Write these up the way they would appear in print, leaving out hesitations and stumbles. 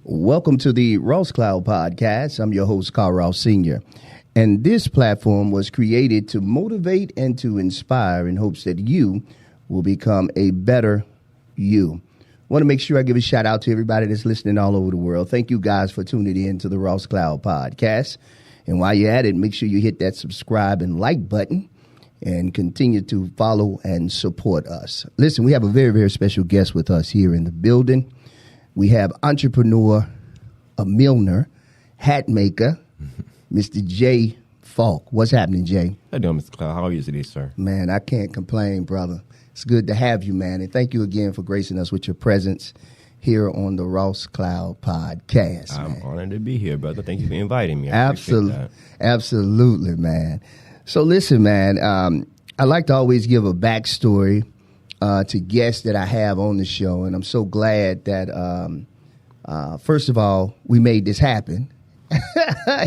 Welcome to the Ross Cloud Podcast. I'm your host, Carl Ross Sr. And this platform was created to motivate and to inspire in hopes that you will become a better you. Want to make sure I give a shout out to everybody that's listening all over the world. Thank you guys for tuning in to the Ross Cloud Podcast. And while you're at it, make sure you hit that subscribe and like button and continue to follow and support us. Listen, we have a very, very special guest with us here in the building. We have entrepreneur, a Milliner, hatmaker, Mr. J. Faulk. What's happening, Jay? How you doing, Mr. Cloud? How are you today, sir? Man, I can't complain, brother. It's good to have you, man. And thank you again for gracing us with your presence here on the Ross Cloud Podcast. I'm honored to be here, brother. Thank you for inviting me. Absolutely, man. So listen, man, I like to always give a backstory to guests that I have on the show. And I'm so glad that, first of all, we made this happen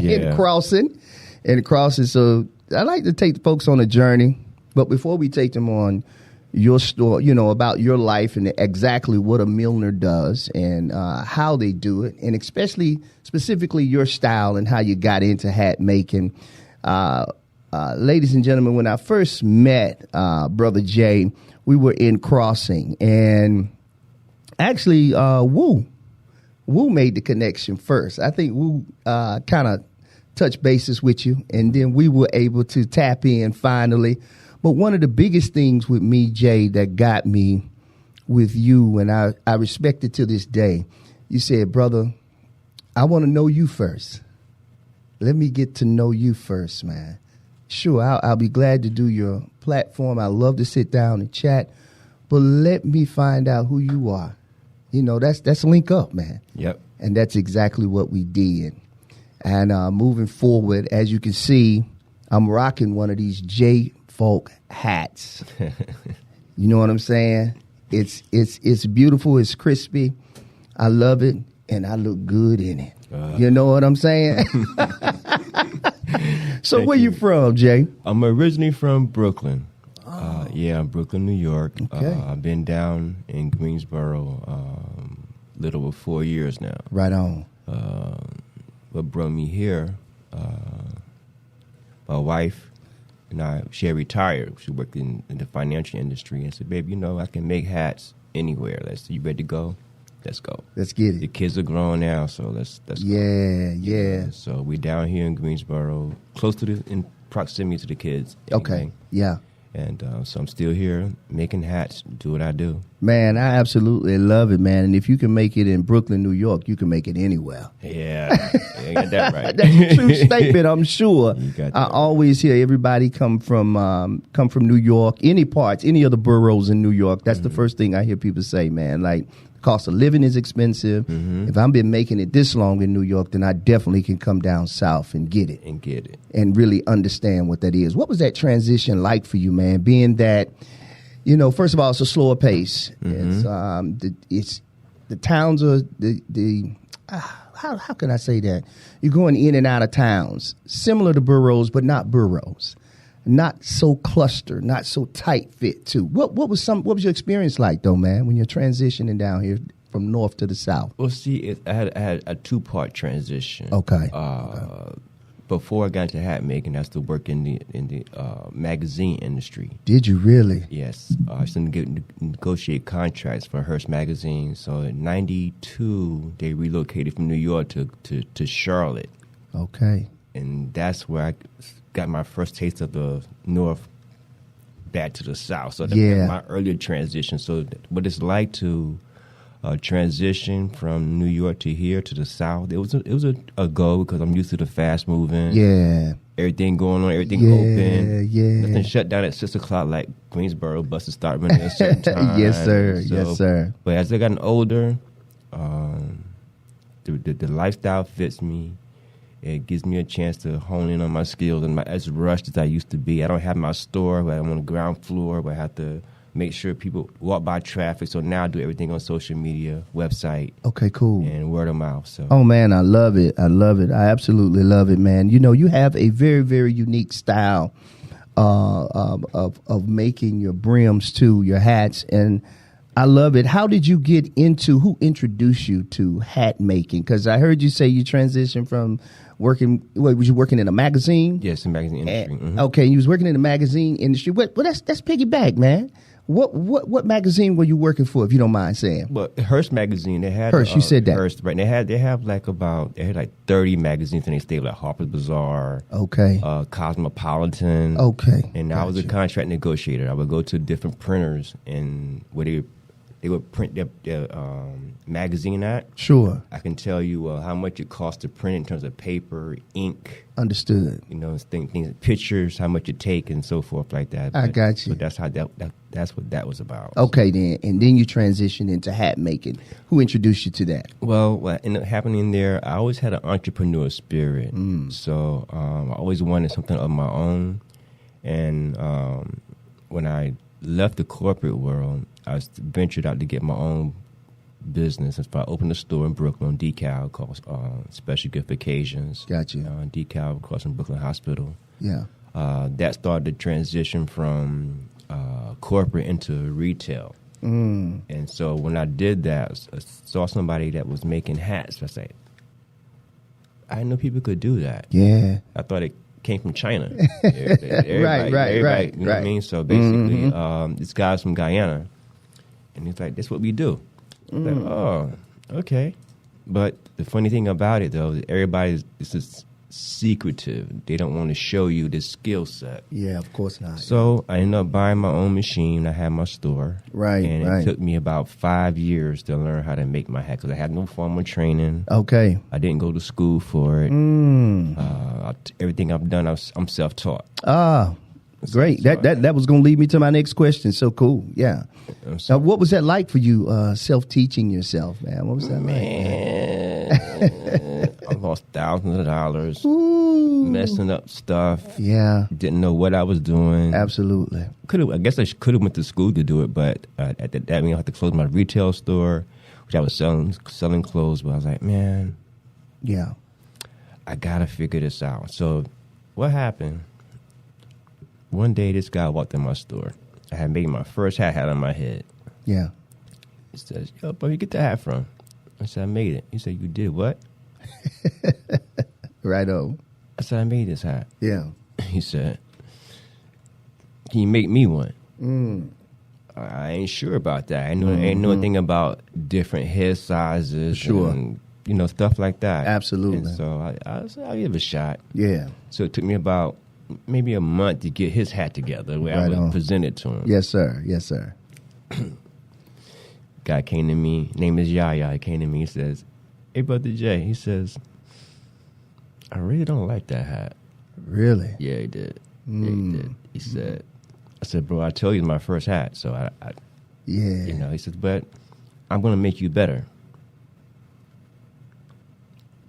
in Crossing. So I like to take the folks on a journey. But before we take them on your story, about your life and exactly what a Milliner does and how they do it, and specifically your style and how you got into hat making. Ladies and gentlemen, when I first met Brother Jay, we were in Crossing, and actually Wu made the connection first. I think Wu kind of touched bases with you, and then we were able to tap in finally. But one of the biggest things with me, Jay, that got me with you, and I respect it to this day, you said, brother, I want to know you first. Let me get to know you first, man. Sure, I'll be glad to do your platform. I love to sit down and chat, but let me find out who you are. That's link up, man. Yep. And that's exactly what we did. And moving forward, as you can see, I'm rocking one of these J. Faulk hats. You know what I'm saying? It's beautiful. It's crispy. I love it, and I look good in it. You know what I'm saying? So where you from, Jay? I'm originally from Brooklyn. Brooklyn, New York. Okay. I've been down in Greensboro a little over 4 years now. Right on. What brought me here, my wife and I, she had retired. She worked in the financial industry. And said, babe, I can make hats anywhere. You ready to go? Let's go. Let's get it. The kids are grown now, so let's go. Yeah. So we're down here in Greensboro, in proximity to the kids. Okay. Anyway. Yeah. And so I'm still here making hats, do what I do. Man, I absolutely love it, man. And if you can make it in Brooklyn, New York, you can make it anywhere. Yeah, you got that right. That's a true statement, I'm sure. You got that I right. always hear everybody come from New York, any of the boroughs in New York. That's the first thing I hear people say, man. Like, cost of living is expensive. If I've been making it this long in New York, then I definitely can come down south and get it. And really understand what that is. What was that transition like for you, man? Being that, first of all, it's a slower pace. It's the towns are how can I say that? You're going in and out of towns, similar to boroughs, but not boroughs. Not so clustered, not so tight fit too. What was your experience like though, man, when you're transitioning down here from north to the south? Well, see, I had a 2-part transition. Okay. Before I got into hat making, I still work in the magazine industry. Did you really? Yes. I started to negotiate contracts for Hearst magazine. So in '92, they relocated from New York to Charlotte. Okay. And that's where I got my first taste of the north back to the south. So that's my earlier transition. So what it's like to transition from New York to here to the south, it was a go because I'm used to the fast moving. Yeah. Everything going on, everything open. Yeah. Nothing shut down at 6 o'clock like Greensboro buses start running at a certain time. Yes, sir. But as I gotten older, the lifestyle fits me. It gives me a chance to hone in on my skills and as rushed as I used to be. I don't have my store where I'm on the ground floor where I have to make sure people walk by traffic. So now I do everything on social media, website. Okay, cool. And word of mouth. So. Oh, man, I love it. I absolutely love it, man. You have a very, very unique style of making your brims too, your hats. And I love it. How did you get into, who introduced you to hat making? Because I heard you say you transitioned from working, was you working in a magazine? Yes, in magazine industry. Mm-hmm. Okay, you was working in the magazine industry. Well, that's piggyback, man. What magazine were you working for, if you don't mind saying? Well, Hearst magazine, they had Hearst. You said that. Hearst, right? They had like 30 magazines, and they stayed like Harper's Bazaar, okay, Cosmopolitan, okay. And I was a contract negotiator. I would go to different printers and where they would print their magazine at. Sure. I can tell you how much it costs to print in terms of paper, ink. Understood. You know, things, pictures, how much it take, and so forth like that. I got you. So that's how that's what that was about. Okay, then, and then you transitioned into hat making. Who introduced you to that? Well, what ended up happening there, I always had an entrepreneur spirit. So I always wanted something of my own. And when I left the corporate world, I ventured out to get my own business. So I opened a store in Brooklyn, decal, called Special Gift Occasions. Gotcha. Decal across from Brooklyn Hospital. Yeah. That started the transition from corporate into retail. And so when I did that, I saw somebody that was making hats. I said, I didn't know people could do that. Yeah. I thought it came from China. Right. You know what I mean? So basically, this guy's from Guyana, and he's like, "That's what we do." I'm like, oh, okay. But the funny thing about it, though, is everybody is just secretive. They don't want to show you the skill set. Yeah, of course not. So I ended up buying my own machine. I had my store. Right, and it took me about 5 years to learn how to make my hat because I had no formal training. Okay. I didn't go to school for it. Everything I've done, I'm self-taught. Ah, great. That was going to lead me to my next question. So cool. Yeah. Now, what was that like for you, self-teaching yourself, man? What was that like? I lost thousands of dollars, messing up stuff. Yeah. Didn't know what I was doing. Absolutely. I guess I could have went to school to do it, but at that I had to close my retail store, which I was selling clothes. But I was like, man, yeah, I gotta figure this out. So, what happened? One day, this guy walked in my store. I had made my first hat on my head. Yeah. He says, "Yo, where you get the hat from?" I said, "I made it." He said, "You did what?" Right on. I said, "I made this hat." Yeah. He said, "Can you make me one?" I ain't sure about that. I ain't know anything about different head sizes. Sure. And, stuff like that. Absolutely. And so I said, I'll give it a shot. Yeah. So it took me about maybe a month to get his hat together where I would present it to him. Yes, sir. Yes, sir. Guy came to me, name is Yaya. He came to me, he says, "Hey, Brother Jay," he says, "I really don't like that hat." Really? Yeah, he did. Yeah, he did. He said, I said, "Bro, I told you it's my first hat." So I yeah. He said, "But I'm going to make you better."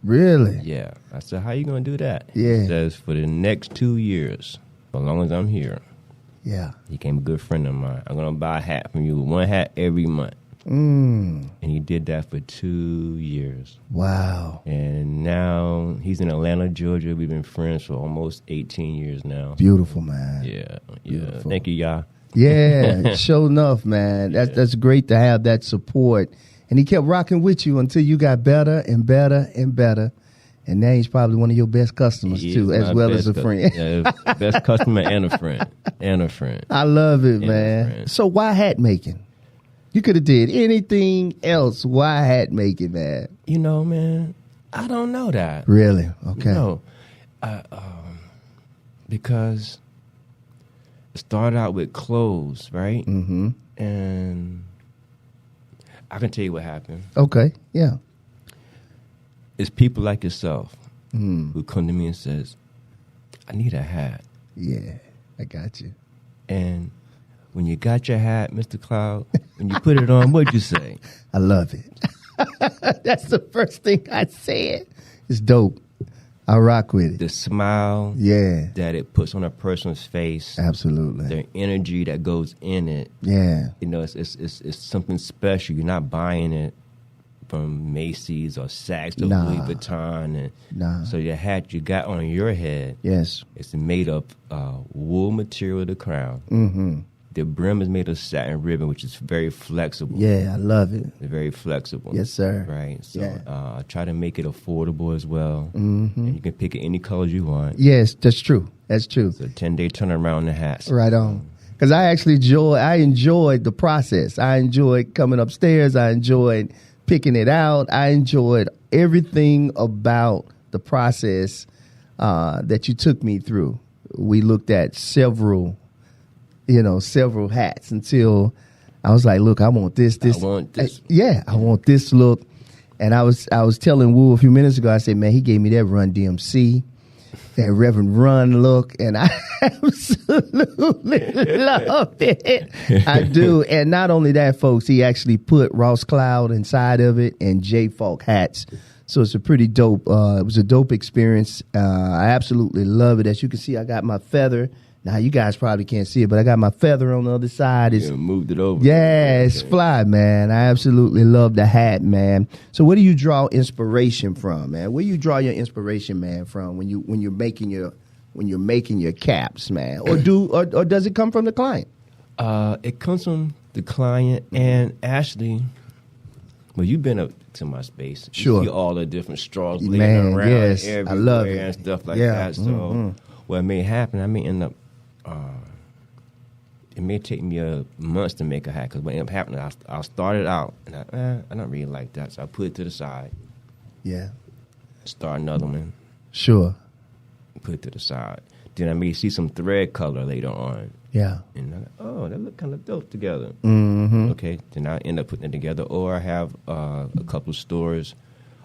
Really? Yeah. I said, "How you going to do that?" Yeah. He says, "For the next 2 years, as long as I'm here." Yeah. He became a good friend of mine. "I'm going to buy a hat from you, one hat every month." And he did that for 2 years. Wow. And now he's in Atlanta, Georgia. We've been friends for almost 18 years now. Beautiful, man. Yeah. Beautiful. Thank you, y'all. Yeah, sure enough, man. That's great to have that support. And he kept rocking with you until you got better and better and better. And now he's probably one of your best customers, too, as well as a friend. Yeah, best customer and a friend. I love it, man. So why hat making? You could have did anything else. Why hat making, man? Man, I don't know that. Really? Okay. No. Because it started out with clothes, right? Mm-hmm. And I can tell you what happened. Okay, yeah. It's people like yourself who come to me and says, "I need a hat." Yeah, I got you. And when you got your hat, Mr. Cloud, when you put it on, what'd you say? I love it. That's the first thing I said. It's dope. I rock with it. The smile that it puts on a person's face. Absolutely. The energy that goes in it. Yeah. It's something special. You're not buying it from Macy's or Saks or Louis Vuitton. So your hat you got on your head, yes, it's made of wool material, the crown. Mm-hmm. The brim is made of satin ribbon, which is very flexible. Yeah, I love it. It's very flexible. Yes, sir. Right. So Yeah. I try to make it affordable as well. Mm-hmm. And you can pick it any colors you want. Yes, that's true. That's true. It's a 10-day turnaround in the hats. Right on. Because I enjoyed the process. I enjoyed coming upstairs. I enjoyed picking it out. I enjoyed everything about the process that you took me through. We looked at several hats until I was like, look, I want this. I want this. I want this look. And I was telling Wu a few minutes ago, I said, man, he gave me that Run DMC, that Reverend Run look, and I absolutely love it. I do. And not only that, folks, he actually put Ross Cloud inside of it and J Faulk hats. So it's a pretty dope. It was a dope experience. I absolutely love it. As you can see, I got my feather. Now, you guys probably can't see it, but I got my feather on the other side. Yeah, moved it over. Yeah, it's fly, man. I absolutely love the hat, man. So where do you draw inspiration from, man? Where do you draw your inspiration, man, from when you're making your caps, man? Or does it come from the client? It comes from the client, and actually, well, you've been up to my space. Sure. You see all the different straws Man, laying around yes, everywhere I love it. and stuff like Yeah, that. So what may happen, I may end up, it may take me a month to make a hat, because what ended up happening, I'll start it out, and I don't really like that, so I put it to the side. Yeah. Start another one. Sure. Put it to the side. Then I may see some thread color later on. Yeah. And I'm like, oh, that look kind of dope together. Mm-hmm. Okay, then I end up putting it together. Or I have a couple stores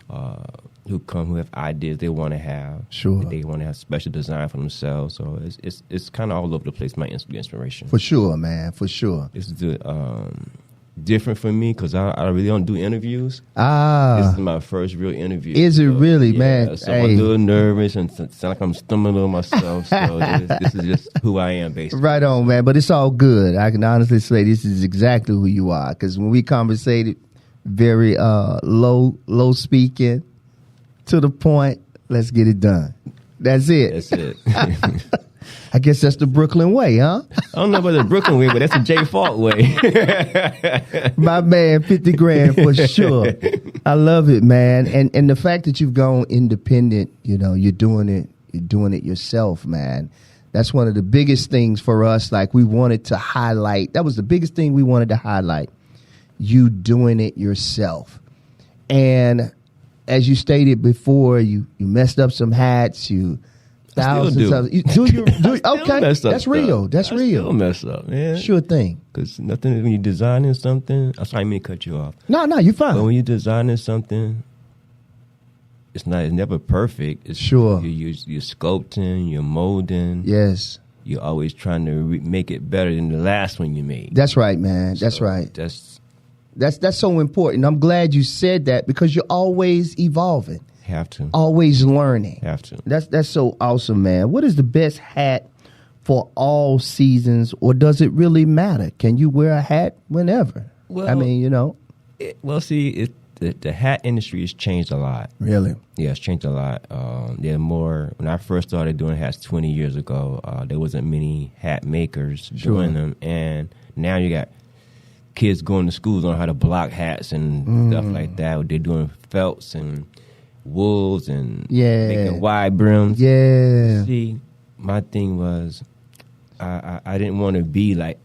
who have ideas they want to have. Sure. They want to have special design for themselves. So it's kind of all over the place, my inspiration. For sure, man. For sure. It's different for me because I really don't do interviews. This is my first real interview. Is it really, man? So I'm a little nervous and sound like I'm stumbling on myself. So this is just who I am, basically. Right on, man. But it's all good. I can honestly say this is exactly who you are. Because when we conversated, very low speaking, to the point, let's get it done. That's it. That's it. I guess that's the Brooklyn way, huh? I don't know about the Brooklyn way, but that's the J Faulk way. My man, 50 grand for sure. I love it, man. And the fact that you've gone independent, you're doing it yourself, man. That's one of the biggest things for us. Like, we wanted to highlight. That was the biggest thing we wanted to highlight. You doing it yourself. And as you stated before, you messed up some hats, thousands of okay. That's real. That's real. Still mess up, man. Sure thing. Because nothing when you're designing something. I'm sorry, I mean to cut you off. No, you're fine. But when you're designing something, it's never perfect. It's sure. You're sculpting, you're molding. Yes. You're always trying to make it better than the last one you made. That's right, man. That's right. That's so important. I'm glad you said that because you're always evolving. Have to. Always learning. Have to. That's so awesome, man. What is the best hat for all seasons, or does it really matter? Can you wear a hat whenever? Well, I mean, the hat industry has changed a lot. Really? Yeah, it's changed a lot. There more. When I first started doing hats 20 years ago, there wasn't many hat makers doing them, and now you got kids going to schools on how to block hats and stuff like that. They're doing felts and wools and making wide brims. Yeah. See, my thing was I didn't want to be like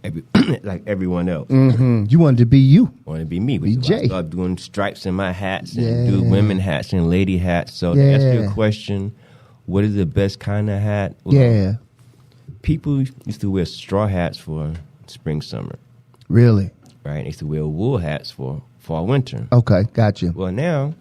everyone else. Mm-hmm. You wanted to be you. I wanted to be me. Be Jay. I started doing stripes in my hats and do women hats and lady hats. So to answer your question, what is the best kind of hat? Well, people used to wear straw hats for spring, summer. Really? Right? They used to wear wool hats for fall, winter. Okay, gotcha. Well, now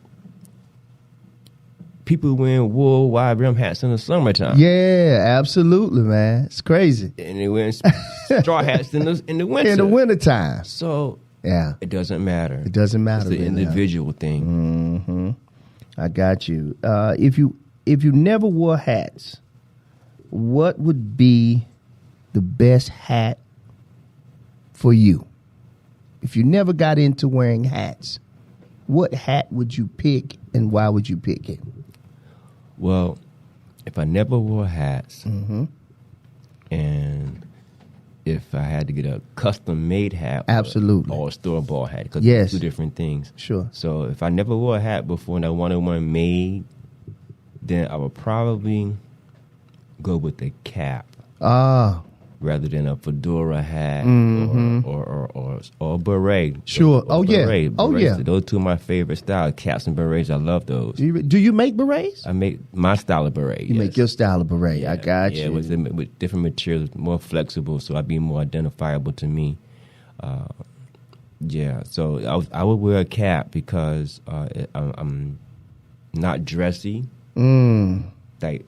people wearing wool wide brim hats in the summertime. Yeah, absolutely, man. It's crazy. And they wearing straw hats in the winter. In the wintertime. So it doesn't matter. It doesn't matter. It's the individual thing. Mm-hmm. I got you. If you never wore hats, what would be the best hat for you? If you never got into wearing hats, what hat would you pick and why would you pick it? Well, if I never wore hats and if I had to get a custom-made hat, absolutely, or a store-bought hat, because yes, two different things. Sure. So if I never wore a hat before and I wanted one made, then I would probably go with a cap. Rather than a fedora hat or a beret. Sure. Beret. Oh, yeah. Those two are my favorite style, caps and berets. I love those. Do you make berets? I make my style of beret. You make your style of beret. Yeah, I got you. Yeah, with different materials, more flexible, so I'd be more identifiable to me. So I would wear a cap because I'm not dressy. Like,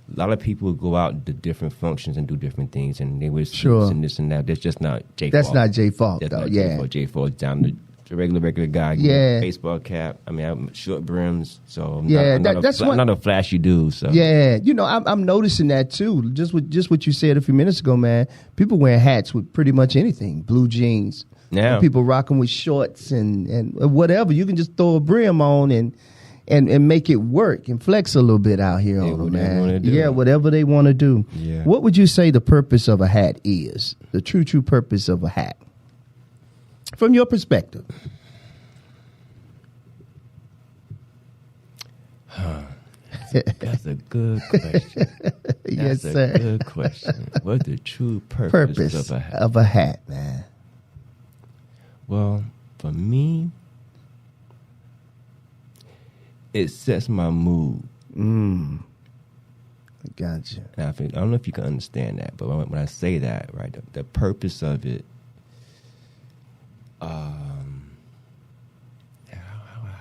a lot of people go out to different functions and do different things, and they wear suits and this and that. That's just not J. That's Faulk. not J. Faulk, though. Yeah, J. Faulk down the regular guy. Yeah, baseball cap. I mean, I'm short brims, so I'm not a flashy dude. So yeah, I'm noticing that too. Just what you said a few minutes ago, man. People wearing hats with pretty much anything. Blue jeans. Now people rocking with shorts and whatever. You can just throw a brim on and make it work and flex a little bit out here on them, man. Yeah, whatever they want to do. Yeah. What would you say the purpose of a hat is? The true purpose of a hat, from your perspective. That's a good question. Yes, That's sir. a good question. What's the true purpose of a hat, man? Well, for me, it sets my mood. I gotcha. And I don't know if you can understand that, but when I say that, right, the purpose of it, how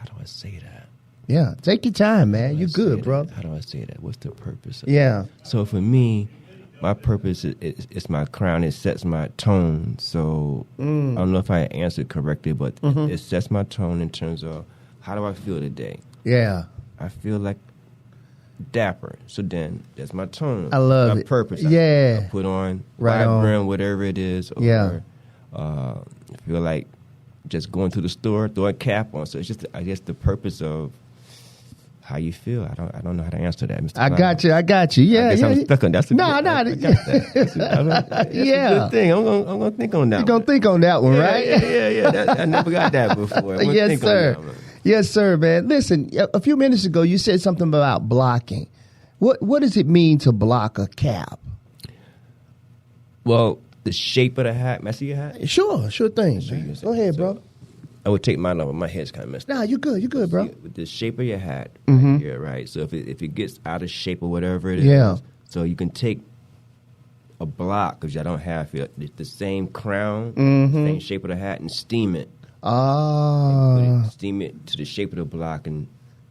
do I say that? Yeah, take your time, man. You're good, bro. How do I say that? What's the purpose of it? So for me, my purpose is my crown. It sets my tone. So I don't know if I answered correctly, but it sets my tone in terms of how do I feel today. Yeah. I feel like dapper. So then that's my tone. I love my it. Purpose. Yeah. I put on vibrant, whatever it is. Or, I feel like just going to the store, throw a cap on. So it's just, I guess, the purpose of how you feel. I don't know how to answer that, Mr. I got you. Yeah, I'm stuck on that. No. I got that. That's a good thing. I'm gonna think on that. You're gonna think on that one, right? Yeah. I never got that before. Yes, sir. Yes, sir, man. Listen, a few minutes ago you said something about blocking. What does it mean to block a cap? Well, the shape of the hat. May I see your hat? Sure thing. Go ahead, bro. I would take mine off. My head's kind of messed up. Nah, you good, bro. With the shape of your hat right here, right? So if it gets out of shape or whatever it is, so you can take a block, because I don't have the same crown, same shape of the hat, and steam it. Steam it to the shape of the block, and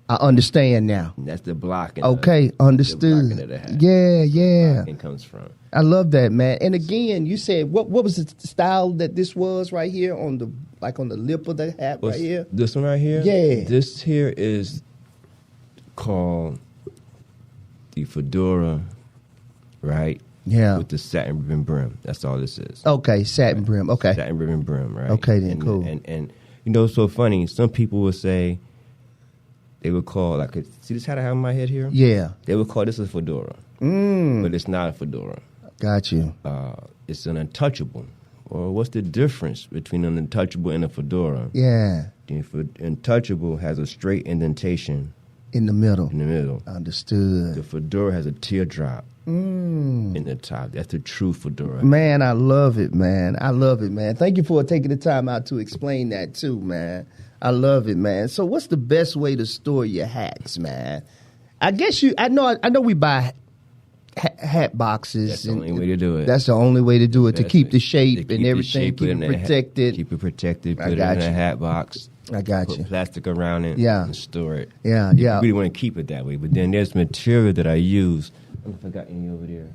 I understand now. And that's the blocking. Okay, understood. The blocking of the hat. Yeah. Blocking comes from. I love that, man. And again, you said what was the style that this was right here on the lip of the hat right here? This one right here? Yeah. This here is called the fedora, right? Yeah. With the satin ribbon brim. That's all this is. Okay, satin brim. Okay. Satin ribbon brim, right? Okay, then, cool. And it's so funny. Some people will say, they would call, see this hat I have on my head here? Yeah. They would call this a fedora. But it's not a fedora. Got you. It's an untouchable. Well, what's the difference between an untouchable and a fedora? Yeah. The untouchable has a straight indentation. In the middle. Understood. The fedora has a teardrop in the top. That's the true fedora. Man, I love it, man. Thank you for taking the time out to explain that too, man. I love it, man. So what's the best way to store your hats, man? I guess I know we buy hat boxes. That's the only way to do it. That's the only way to do it, to keep the shape and everything, keep it protected. Keep it protected, put it in a hat box. I got you. Put plastic around it and store it. Yeah. You really want to keep it that way. But then there's material that I use, I don't know if I got any over there,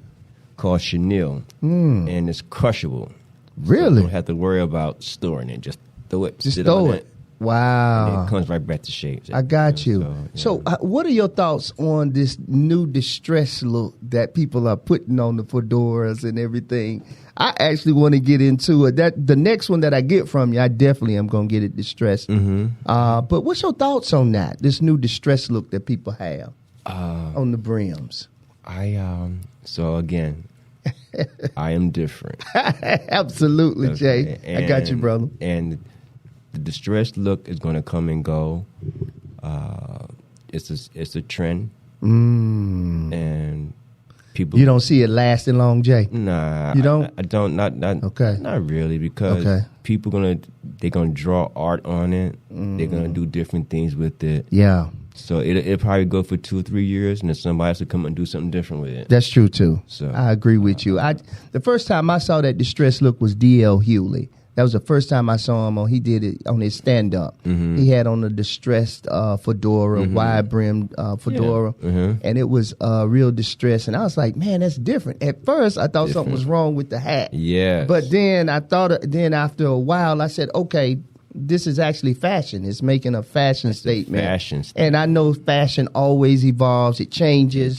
called chenille. And it's crushable. Really? So you don't have to worry about storing it. Just throw it. Just throw it. Wow. And it comes right back to shape. I got you. So what are your thoughts on this new distress look that people are putting on the fedoras and everything? I actually want to get into it. The next one that I get from you, I definitely am going to get it distressed. But what's your thoughts on that, this new distress look that people have on the brims? So again, I am different. Absolutely, Jay. I got you, brother. And the distressed look is going to come and go. It's a trend. And people. You don't see it lasting long, Jay? Nah. You don't? I don't. Not okay. Not really, because people they're gonna draw art on it. They're gonna do different things with it. Yeah. So it'll probably go for 2 or 3 years, and then somebody else will come and do something different with it. That's true too. So I agree with you. The first time I saw that distressed look was D.L. Hewley. That was the first time I saw him he did it on his stand-up. He had on a distressed fedora, wide-brimmed fedora, and it was real distress. And I was like, man, that's different. At first, I thought something was wrong with the hat. Yeah. But then then after a while, I said, okay, this is actually fashion. It's making a fashion statement. And I know fashion always evolves. It changes.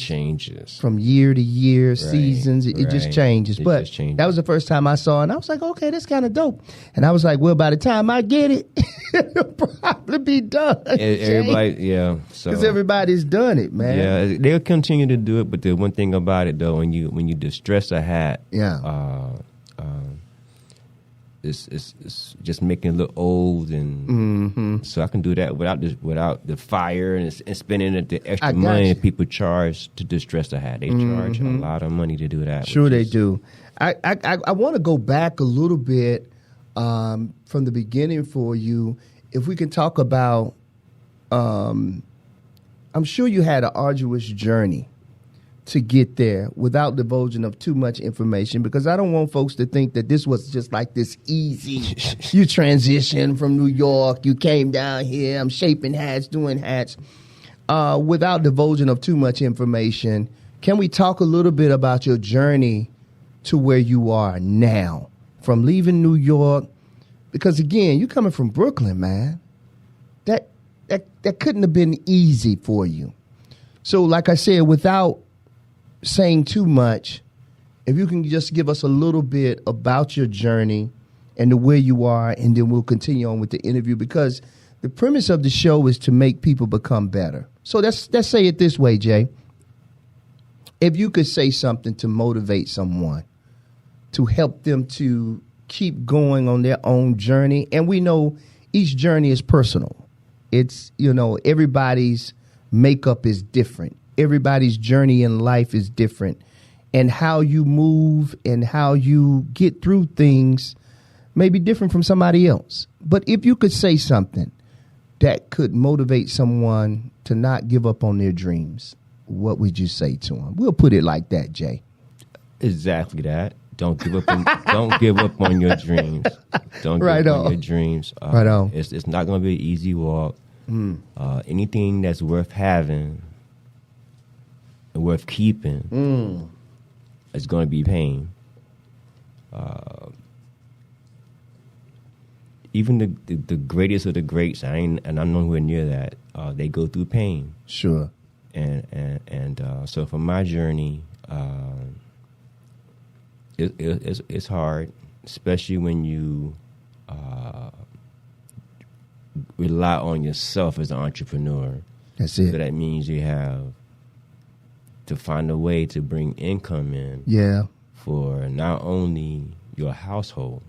From year to year, seasons. It just changes. That was the first time I saw it. And I was like, okay, that's kind of dope. And I was like, well, by the time I get it, it'll probably be done. Everybody, yeah. Because everybody's done it, man. Yeah, they'll continue to do it. But the one thing about it, though, when you distress a hat, it's just making it look old, and so I can do that without the fire and spending the extra money people charge to distress a hat. They charge a lot of money to do that. Sure, they do. I want to go back a little bit from the beginning for you. If we can talk about, I'm sure you had an arduous journey to get there without divulging of too much information, because I don't want folks to think that this was just like this easy. You transitioned from New York, you came down here, I'm shaping hats, doing hats. Without divulging of too much information, can we talk a little bit about your journey to where you are now, from leaving New York? Because again, you're coming from Brooklyn, man. That couldn't have been easy for you. So like I said, without saying too much, if you can just give us a little bit about your journey and the where you are, and then we'll continue on with the interview, because the premise of the show is to make people become better. So let's say it this way, Jay. If you could say something to motivate someone, to help them to keep going on their own journey, and we know each journey is personal. It's, everybody's makeup is different. Everybody's journey in life is different, and how you move and how you get through things may be different from somebody else. But if you could say something that could motivate someone to not give up on their dreams, what would you say to them? We'll put it like that, Jay. Exactly that. Don't give up on, don't give up on your dreams. Don't give up on your dreams. Right on. It's not going to be an easy walk. Anything that's worth having and worth keeping is going to be pain. Even the greatest of the greats, I'm nowhere near that. They go through pain. Sure. And so for my journey, it's hard, especially when you rely on yourself as an entrepreneur. That's it. So that means you have to find a way to bring income in. Yeah. For not only your household,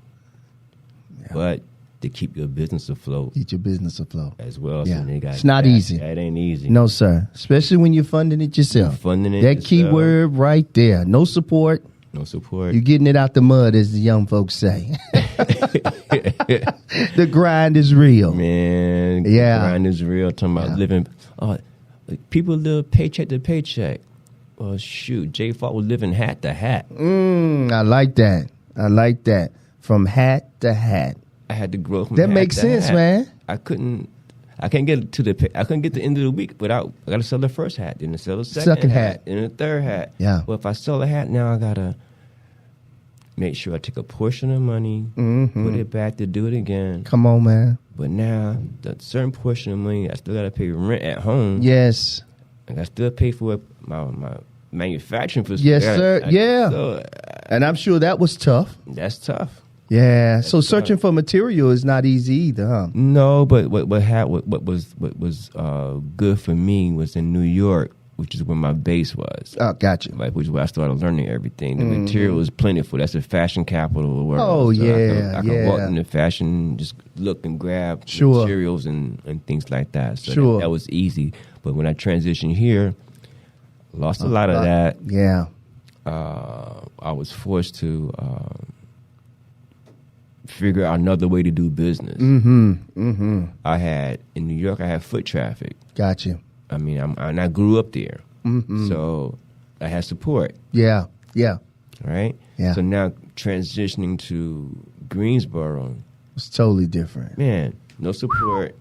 but to keep your business afloat. Keep your business afloat. As well. Yeah. So it's not easy. That ain't easy. No, sir. Especially when you're funding it yourself. Funding it that yourself. key word right there. No support. No support. You're getting it out the mud, as the young folks say. The grind is real. Man, yeah. The grind is real. Talking about living. People live paycheck to paycheck. Well, shoot, J. Faulk was living hat to hat. I like that. I like that. From hat to hat. I had to grow from that hat makes to sense, hat. Man. I couldn't get to the end of the week without. I got to sell the first hat, then to sell the second hat, then the third hat. Yeah. Well, if I sell a hat now, I gotta make sure I take a portion of money, put it back to do it again. Come on, man. But now, the certain portion of money, I still got to pay rent at home. Yes. And I still pay for my manufacturing facility. Yes, sir. And I'm sure that was tough. That's tough. Yeah. So searching for material is not easy either, huh? No, but what was good for me was in New York. which is where my base was. Oh, gotcha. Like, which is where I started learning everything. The material is plentiful. That's the fashion capital of the world. Oh, so yeah, I can walk into fashion, just look and grab materials and things like that. So that was easy. But when I transitioned here, lost a lot of that. Yeah. I was forced to figure out another way to do business. I had, in New York, I had foot traffic. Gotcha. I mean, I grew up there. So I had support. Yeah. Right? Yeah. So now transitioning to Greensboro. It's totally different. Man, no support.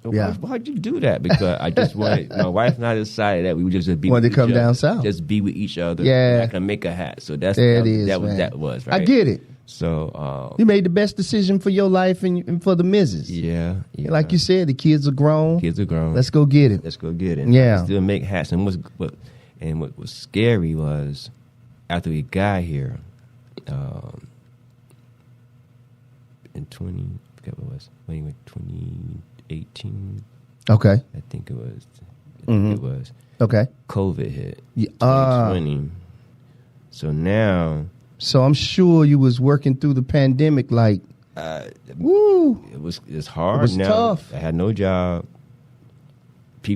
Yeah. Why'd you do that? Because I just wanted, my wife and I decided that we would just be wanted with to come each down other. south. Just be with each other. Yeah. I can make a hat. So that was, right? I get it. So you made the best decision for your life and for the missus. Yeah. Like you said, the kids are grown. Let's go get it. Yeah. I can still make hats. And what was scary was after we got here, in 2018. Okay. I think it was. Okay. COVID hit. 2020. So now. So I'm sure you was working through the pandemic like, woo. It's hard. It was now, tough. I had no job. They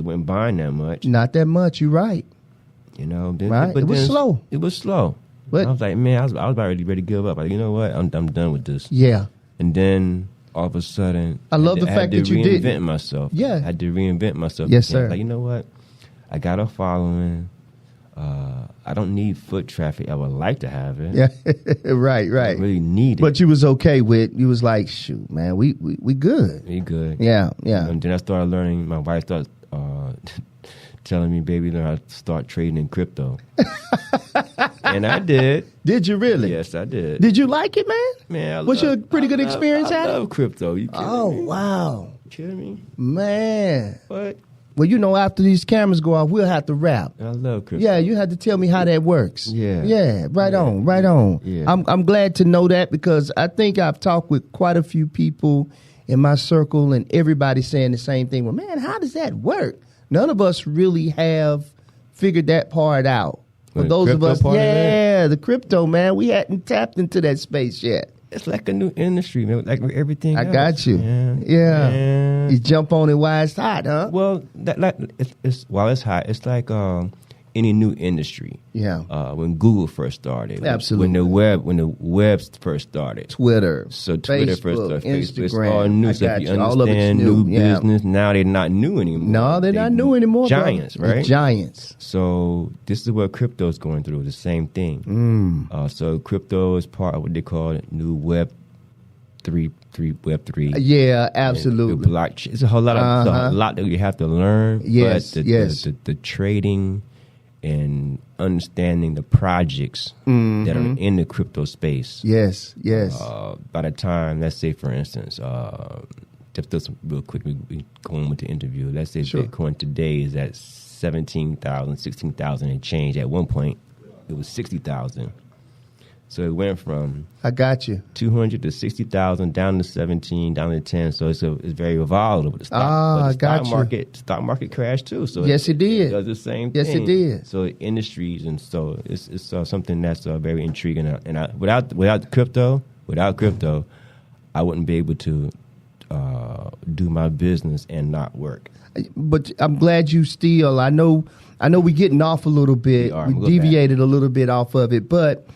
weren't buying that much. Not that much. You're right. You know, right. It was slow. It was slow. But I was like, man, I was about ready to give up. Like, you know what? I'm done with this. Yeah. And then all of a sudden, I love the fact that you did reinvent myself. Yeah. I had to reinvent myself. Yes, again. sir. Like, you know what? I got a following. I don't need foot traffic. I would like to have it. Yeah. right. I really need it. But you was okay with, you was like, shoot, man, we good. We good. Yeah. And then I started learning. My wife started telling me, baby, learn how to start trading in crypto. And I did. Did you really? Yes, I did. Did you like it, man? Man, was you a pretty good experience at it? I love crypto. You kidding me? Oh, wow. You kidding me? Man. What? Well, you know, after these cameras go off, we'll have to wrap. I love crypto. Yeah, you had to tell me how that works. Yeah. Right on. Yeah. I'm glad to know that because I think I've talked with quite a few people in my circle and everybody saying the same thing. Well, man, how does that work? None of us really have figured that part out. For those of us, the crypto, man, we hadn't tapped into that space yet. It's like a new industry, man. Like everything else. I got you. Yeah. You jump on it while it's hot, huh? Well, while it's hot, it's like any new industry. Yeah. When Google first started. Absolutely. When the web first started. Twitter. So Twitter first started. Instagram. It's all new. So if you understand new business, now they're not new anymore. No, they're not new anymore. Giants, brother. right? Giants. So this is what crypto is going through. The same thing. So crypto is part of what they call new Web 3. Yeah, absolutely. It's a whole lot of a lot that you have to learn. Yes, but the trading and understanding the projects that are in the crypto space. Yes. By the time, let's say, for instance, just real quick, we going with the interview. Let's say Bitcoin today is at 17,000, 16,000 and change. At one point, it was 60,000. So it went from 200 to 60,000 down to 17, down to 10. So it's very volatile. But the stock market crashed too. So yes, it did. It does the same thing. Yes, it did. So industries and so it's something that's very intriguing. And without crypto, I wouldn't be able to do my business and not work. But I'm glad you still. I know we're getting off a little bit. We deviated a little bit off of it, but.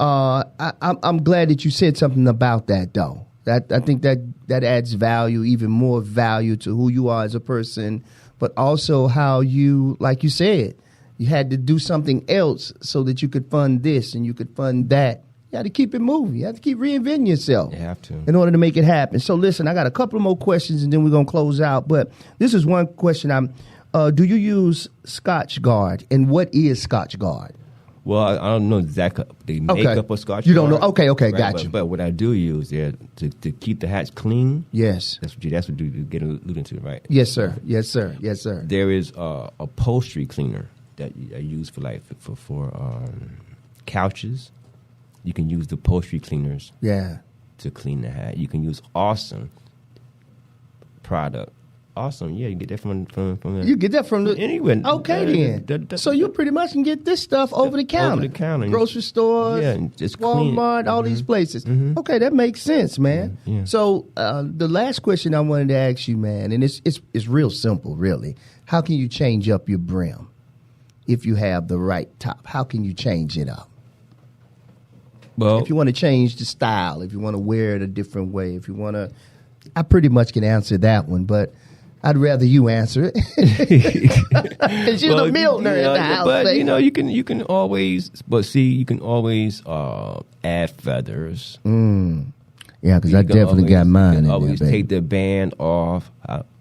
I'm glad that you said something about that, though. I think that adds value, even more value to who you are as a person, but also how you, like you said, you had to do something else so that you could fund this and you could fund that. You had to keep it moving. You have to keep reinventing yourself. You have to. In order to make it happen. So listen, I got a couple more questions and then we're going to close out. But this is one question. Do you use Scotch Guard? And what is Scotch Guard? Well, I don't know exactly the makeup of Scotch Guard. You don't know? Okay, right? Gotcha. But what I do use to keep the hats clean. Yes. That's what you get alluding to, right? Yes, sir. There is a upholstery cleaner that I use for couches. You can use the upholstery cleaners. Yeah. To clean the hat. You can use awesome product, awesome. Yeah, you get that from You get that from anywhere. Okay, then. So you pretty much can get this stuff over the counter. Over the counter. Grocery stores, just Walmart, all these places. Okay, that makes sense, man. Yeah. So the last question I wanted to ask you, man, and it's real simple, really. How can you change up your brim if you have the right top? How can you change it up? Well, if you want to change the style, if you want to wear it a different way, if you want to, I pretty much can answer that one, but I'd rather you answer it. Because you're the Milliner in the house. But you can always add feathers. Yeah, because I definitely got mine. You can always take the band off.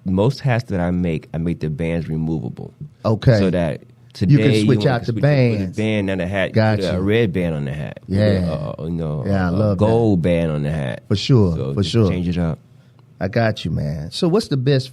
Most hats that I make the bands removable. Okay. So that today you can switch out the bands. Put a band on the hat. Gotcha. Put a red band on the hat. Yeah. I love gold band on the hat. For sure. So for sure. Change it up. I got you, man. So what's the best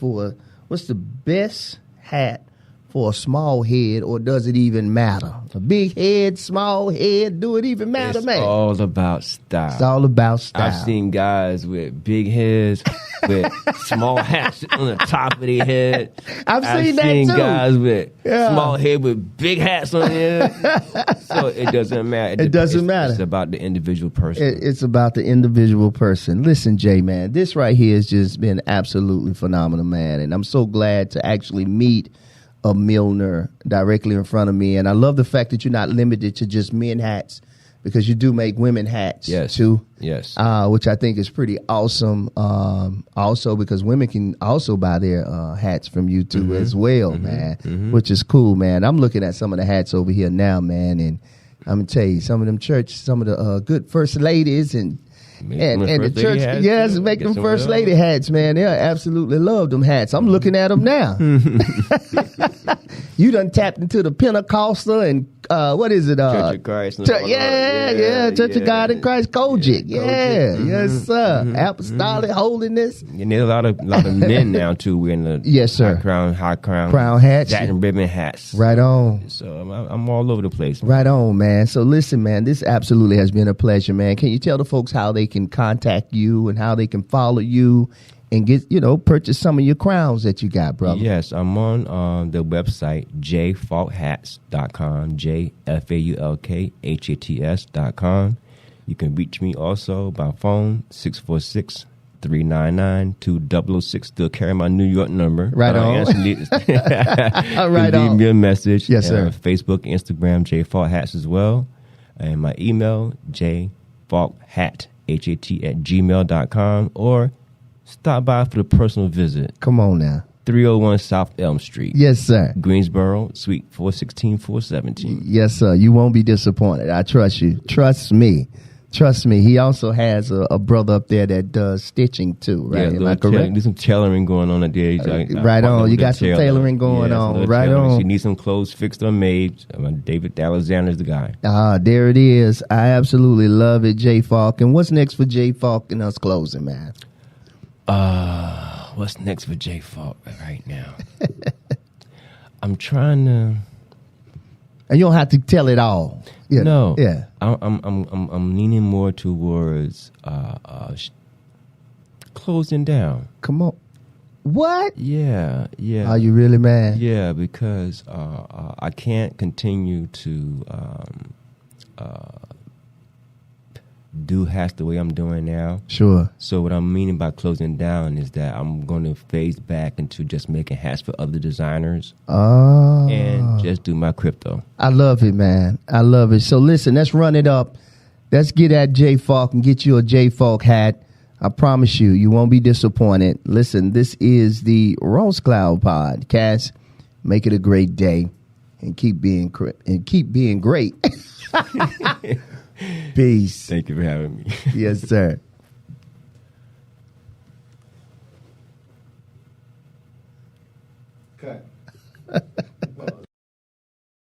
hat for a small head, or does it even matter? A big head, small head, do it even matter, man? It's all about style. It's all about style. I've seen guys with big heads with small hats on the top of their head. I've seen guys with small head with big hats on their head. So it doesn't matter. It doesn't matter. It's about the individual person. It's about the individual person. Listen, Jay, man, this right here has just been absolutely phenomenal, man. And I'm so glad to actually meet a Milliner directly in front of me. And I love the fact that you're not limited to just men hats, because you do make women hats too. Yes. Which I think is pretty awesome. Also because women can also buy their hats from you too as well, man, which is cool, man. I'm looking at some of the hats over here now, man, and I'm going to tell you, some of the good first ladies and the church, make them first lady hats, man. They absolutely love them hats. I'm looking at them now. You done tapped into the Pentecostal and what is it? Church of Christ. Church of God in Christ, Kojic. Yes, sir. Apostolic holiness. And there's a lot of men now too wearing the high crown hats, satin ribbon hats. Right on. So I'm all over the place, man. Right on, man. So listen, man, this absolutely has been a pleasure, man. Can you tell the folks how they can contact you and how they can follow you and get, purchase some of your crowns that you got, brother? Yes, I'm on the website, jfaulkhats.com, jfaulkhats.com. You can reach me also by phone, 646-399-2006. Still carry my New York number. Right on. Right on. Leave me a message. Yes, sir. Facebook, Instagram, jfaulkhats as well. And my email, jfaulkhat@gmail.com, or stop by for the personal visit. Come on now. 301 South Elm Street. Yes, sir. Greensboro, Suite 416, 417. Yes, sir. You won't be disappointed. I trust you. Trust me. Trust me. He also has a brother up there that does stitching too, right? Yeah, am I correct? There's some tailoring going on up there. Right on. You got some tailoring going on. Right on. She needs some clothes fixed or made. David Alexander's the guy. There it is. I absolutely love it, Jay Faulk. And what's next for Jay Faulk and us closing, man? What's next for Jay Faulk right now? I'm trying to. And you don't have to tell it all. Yeah. No. Yeah. I'm leaning more towards closing down. Come on. What? Yeah. Are you really mad? Yeah, because I can't continue to do hats the way I'm doing now. Sure. So what I'm meaning by closing down is that I'm going to phase back into just making hats for other designers. Oh. And just do my crypto. I love it, man. I love it. So listen, let's run it up. Let's get at Jay Faulk and get you a Jay Faulk hat. I promise you, you won't be disappointed. Listen, this is the Rose Cloud Podcast. Make it a great day and keep being great. Peace. Thank you for having me. Yes, sir. Cut.